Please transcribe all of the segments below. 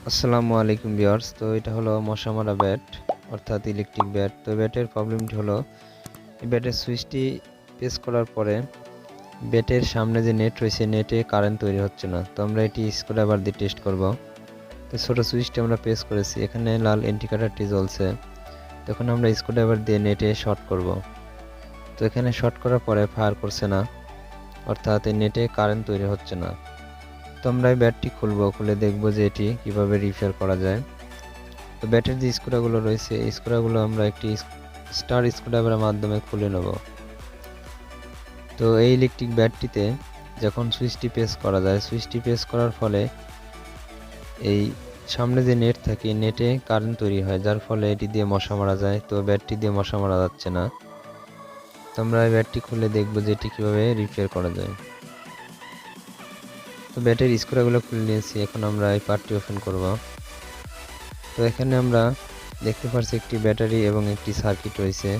আসসালামু আলাইকুম ভিউয়ার্স। তো এটা হলো মশা মারা ব্যাট, অর্থাৎ ইলেকট্রিক ব্যাট। তো ব্যাটের প্রবলেমটি হলো এই ব্যাটের সুইচটি প্রেস করার পরে ব্যাটের সামনে যে নেট রয়েছে নেটে কারেন্ট তৈরি হচ্ছে না। তো আমরা এটি স্ক্রুড্রাইভার দিয়ে টেস্ট করব। তো ছোটো সুইচটি আমরা প্রেস করেছি, এখানে লাল ইন্ডিকেটরটি জ্বলছে। তখন আমরা স্ক্রুড্রাইভার দিয়ে নেটে শর্ট করব। তো এখানে শর্ট করার পরে ফায়ার করছে না, অর্থাৎ এই নেটে কারেন্ট তৈরি হচ্ছে না। তো আমরা এই ব্যাটটি খুলে দেখব যে এটি কিভাবে রিপেয়ার করা যায়। তো ব্যাটের যে স্ক্রুগুলো রয়েছে এই স্ক্রুগুলো আমরা একটি স্টার স্ক্রুড্রাইভারের মাধ্যমে খুলে নেব। তো এই ইলেকট্রিক ব্যাটটিতে যখন সুইচটি প্রেস করা যায়, সুইচটি প্রেস করার ফলে এই সামনে যে নেট থাকে নেটে কারেন্ট তৈরি হয়, যার ফলে এটি দিয়ে মশা মারা যায়। তো ব্যাটটি দিয়ে মশা মারা যাচ্ছে না। তো আমরা এই ব্যাটটি খুলে দেখব যে এটি কীভাবে রিপেয়ার করা যায়। তো ব্যাটের স্ক্রুগুলো খুলে নিয়েছি, এখন আমরা এই পার্টটি ওপেন করব। তো এখানে আমরা দেখতে পাচ্ছি একটি ব্যাটারি এবং একটি সার্কিট রয়েছে।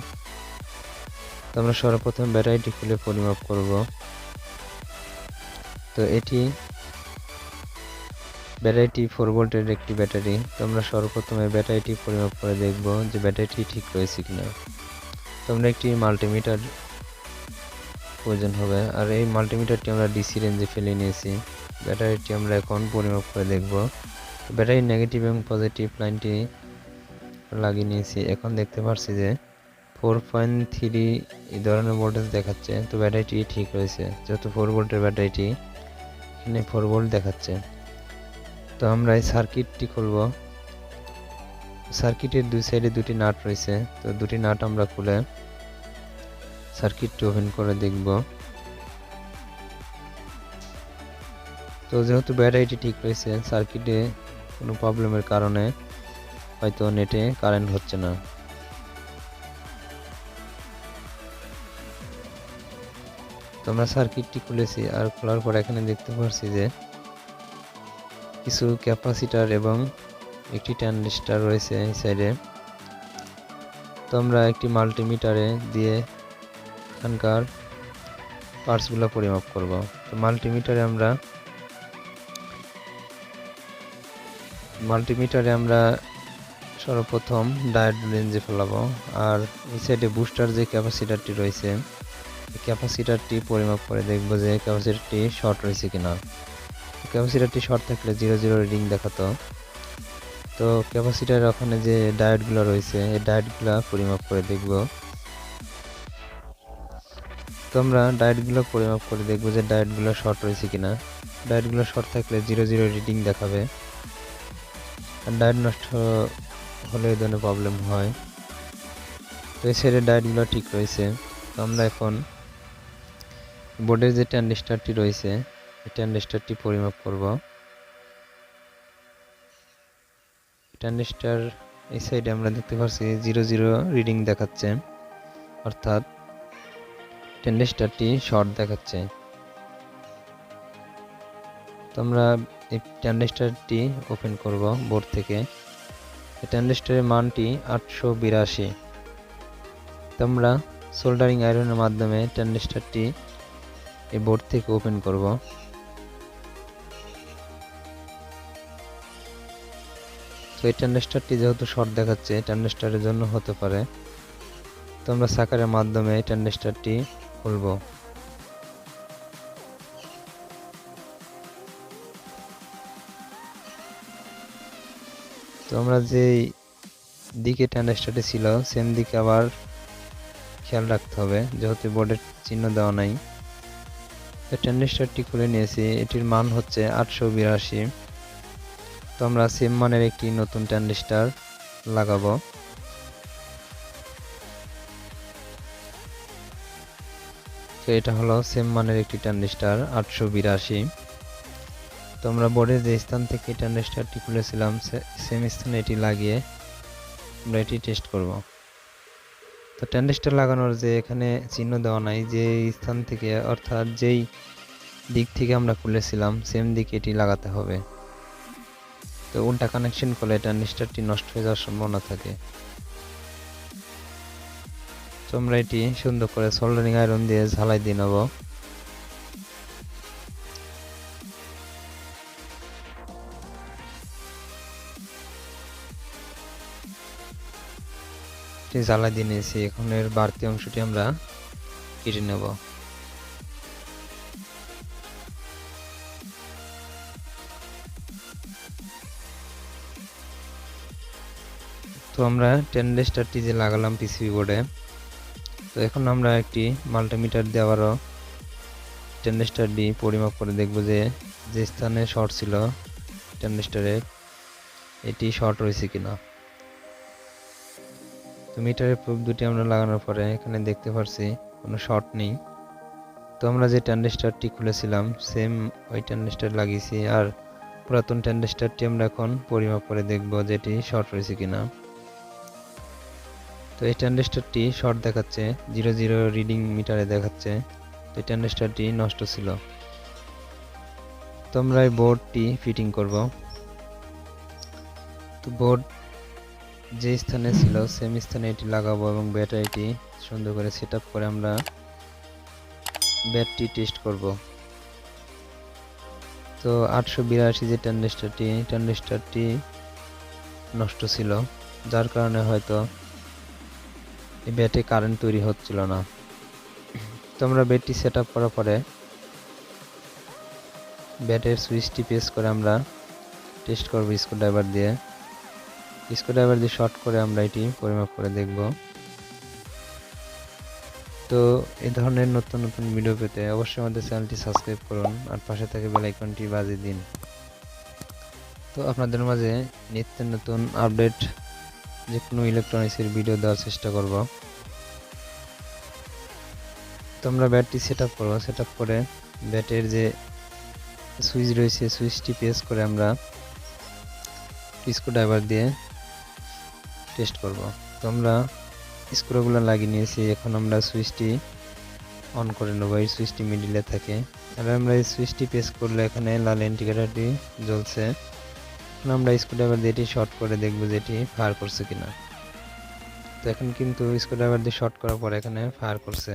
তো আমরা সর্বপ্রথম ব্যাটারিটি খুলে পরিমাপ করব। তো এটি ব্যাটারিটি 4 ভোল্টের একটি ব্যাটারি। তো আমরা সর্বপ্রথমে ব্যাটারিটি পরিমাপ করে দেখব যে ব্যাটারিটি ঠিক রয়েছে কিনা। তো আমরা একটি মাল্টিমিটার প্রয়োজন হবে, আর এই মাল্টিমিটারটি আমরা ডিসি রেঞ্জে ফেলে নিয়েছি। ব্যাটারিটি আমরা এখন পরিমাপ করে দেখব। ব্যাটারির নেগেটিভ এবং পজিটিভ লাইনটি লাগিয়ে নিয়েছি। এখন দেখতে পাচ্ছি যে 4.3 এই ধরনের ভোল্টেজ দেখাচ্ছে। তো ব্যাটারিটি ঠিক রয়েছে, যেহেতু 4 ভোল্টের ব্যাটারিটি এখানে 4 ভোল্ট দেখাচ্ছে। তো আমরা এই সার্কিটটি খুলব। সার্কিটের দুই সাইডে দুটি নাট রয়েছে, তো দুটি নাট আমরা খুলে সার্কিটটি ওপেন করে দেখব। তো যেহেতু ব্যাটারিটি ঠিক রয়েছে, সার্কিটে কোনো প্রবলেমের কারণে হয়তো নেটে কারেন্ট হচ্ছে না। তো আমরা সার্কিটটি খুলেছি, আর খোলার পর এখানে দেখতে পাচ্ছি যে কিছু ক্যাপাসিটর এবং একটি ট্রানজিস্টর রয়েছে এই সাইডে। তো আমরা একটি মাল্টিমিটারে দিয়ে এখানকার পার্টসগুলো পরিমাপ করব। তো মাল্টিমিটারে আমরা সর্বপ্রথম ডায়োড রেঞ্জে ফেলাবো, আর এই সাইডে বুস্টার যে ক্যাপাসিটরটি রয়েছে এই ক্যাপাসিটরটি পরিমাপ করে দেখব যে ক্যাপাসিটরটি শর্ট রয়েছে কিনা। ক্যাপাসিটরটি শর্ট থাকলে 0 রিডিং দেখাতো। তো ক্যাপাসিটার ওখানে যে ডায়োডগুলো রয়েছে এই ডায়োডগুলো পরিমাপ করে দেখব। তো আমরা ডায়োডগুলো পরিমাপ করে দেখব যে ডায়োডগুলো শর্ট রয়েছে কিনা। ডায়োডগুলো শর্ট থাকলে 0 রিডিং দেখাবে, আর ডায়োড নষ্ট হলে এই ধরনের প্রবলেম হয়। তো এই সাইডে ডায়োডগুলো ঠিক রয়েছে। তো আমরা এখন বোর্ডের যে ট্রানজিস্টরটি রয়েছে এই ট্রানজিস্টরটি পরিমাপ করব। ট্রানজিস্টর এই সাইডে আমরা দেখতে পাচ্ছি 0 রিডিং দেখাচ্ছে, অর্থাৎ ট্রানজিস্টরটি শর্ট দেখাচ্ছে। তো আমরা এই ট্রানজিস্টরটি ওপেন করব বোর্ড থেকে। এই ট্রানজিস্টরের মানটি 882। তো আমরা সোল্ডারিং আয়রনের মাধ্যমে ট্রানজিস্টরটি এই বোর্ড থেকে ওপেন করব। তো এই ট্রানজিস্টরটি যেহেতু শর্ট দেখাচ্ছে ট্রানজিস্টরের জন্য হতে পারে। তো আমরা সাকারের মাধ্যমে ট্রানজিস্টরটি খুলব। তো আমরা যে দিকে ট্রানজিস্টরটি ছিল সেম দিকে আবার খেয়াল রাখতে হবে, যেহেতু বোর্ডের চিহ্ন দেওয়া নাই। তো ট্রানজিস্টরটি খুলে নিয়েছি, এটির মান হচ্ছে 882। তো আমরা সেম মানের একটি নতুন ট্রানজিস্টর লাগাবো। তো এটা হলো সেম মানের একটি ট্রানজিস্টর 882। তো আমরা বোর্ডের যে স্থান থেকে ট্রানজিস্টরটি খুলেছিলাম সেম স্থানে এটি লাগিয়ে আমরা এটি টেস্ট করব। তো ট্রানজিস্টর লাগানোর যে এখানে চিহ্ন দেওয়া নাই, যে স্থান থেকে অর্থাৎ যেই দিক থেকে আমরা খুলেছিলাম সেম দিকে এটি লাগাতে হবে। তো উল্টা কানেকশন করলে ট্রানজিস্টরটি নষ্ট হয়ে যাওয়ার সম্ভাবনা থাকে। তো আমরা এটি সুন্দর করে সোল্ডারিং আয়রন দিয়ে ঝালাই দিয়ে নেব। জ্বালা দিয়ে নিয়েছি। এখন এর বাড়তি অংশটি আমরা কেটে নেব। তো আমরা টেন্ডেস্টারটি যে লাগালাম পিসিবি বোর্ডে, তো এখন আমরা একটি মাল্টিমিটার দিয়ে আবারও টেন্ডেস্টারটি পরিমাপ করে দেখব যে যে স্থানে শর্ট ছিল টেন্ডেস্টারের এটি শর্ট রয়েছে কিনা। তো মিটারের প্রুফ দুটি আমরা লাগানোর পরে এখানে দেখতে পাচ্ছি কোনো শর্ট নেই। তো আমরা যে টেন্ডেস্টারটি খুলেছিলাম সেম ওই টেন্ডেস্টার লাগিয়েছি, আর পুরাতন টেন্ডেস্টারটি আমরা এখন পরিমাপ করে দেখব যে এটি শর্ট রয়েছে কিনা। তো এই টেন্ডেস্টারটি শর্ট দেখাচ্ছে, 00 রিডিং মিটারে দেখাচ্ছে। তো এই টেন্ডেস্টারটি নষ্ট ছিল। তো আমরা এই বোর্ডটি ফিটিং করব। তো বোর্ড যে স্থানে ছিল সেম স্থানে এটি লাগাবো এবং ব্যাটারিটি সুন্দর করে সেটআপ করে আমরা ব্যাটারি টেস্ট করব। তো 882 যে টেন্ডেস্টারটি নষ্ট ছিল, যার কারণে হয়তো এই ব্যাটারি কারেন্ট তৈরি হচ্ছিল না। তো আমরা ব্যাটারি সেটআপ করার পরে ব্যাটারির সুইচটি প্রেস করে আমরা টেস্ট করব স্ক্রুড্রাইভার দিয়ে। শর্ট করে আমরা এটি পরিমাপ করে দেখব। তো এই ধরনের নতুন নতুন ভিডিও পেতে অবশ্যই আমাদের চ্যানেলটি সাবস্ক্রাইব করুন আর পাশে থাকা বেল আইকনটি বাজিয়ে দিন। তো আপনাদের মাঝে নিত্য নতুন আপডেট যে কোনো ইলেকট্রনিক্সের ভিডিও দেওয়ার চেষ্টা করব। তো আমরা ব্যাটারি সেটআপ করব। সেটআপ করে ব্যাটারির যে সুইচ রয়েছে সুইচটি প্রেস করে আমরা স্ক্রুড্রাইভার দিয়ে টেস্ট করব। তো আমরা স্ক্রুগুলো লাগিয়ে নিয়েছি। এখন আমরা সুইচটি অন করে নেব। এই সুইচটি মিডিলে থাকে, আর আমরা এই সুইচটি প্রেস করলে এখানে লাল ইন্ডিকেটরটি জ্বলছে। এখন আমরা স্ক্রুড্রাইভার দিয়ে এটি শর্ট করে দেখব যে এটি ফায়ার করছে কিনা। তো এখন কিন্তু স্ক্রুড্রাইভার দিয়ে শর্ট করার পর এখানে ফায়ার করছে।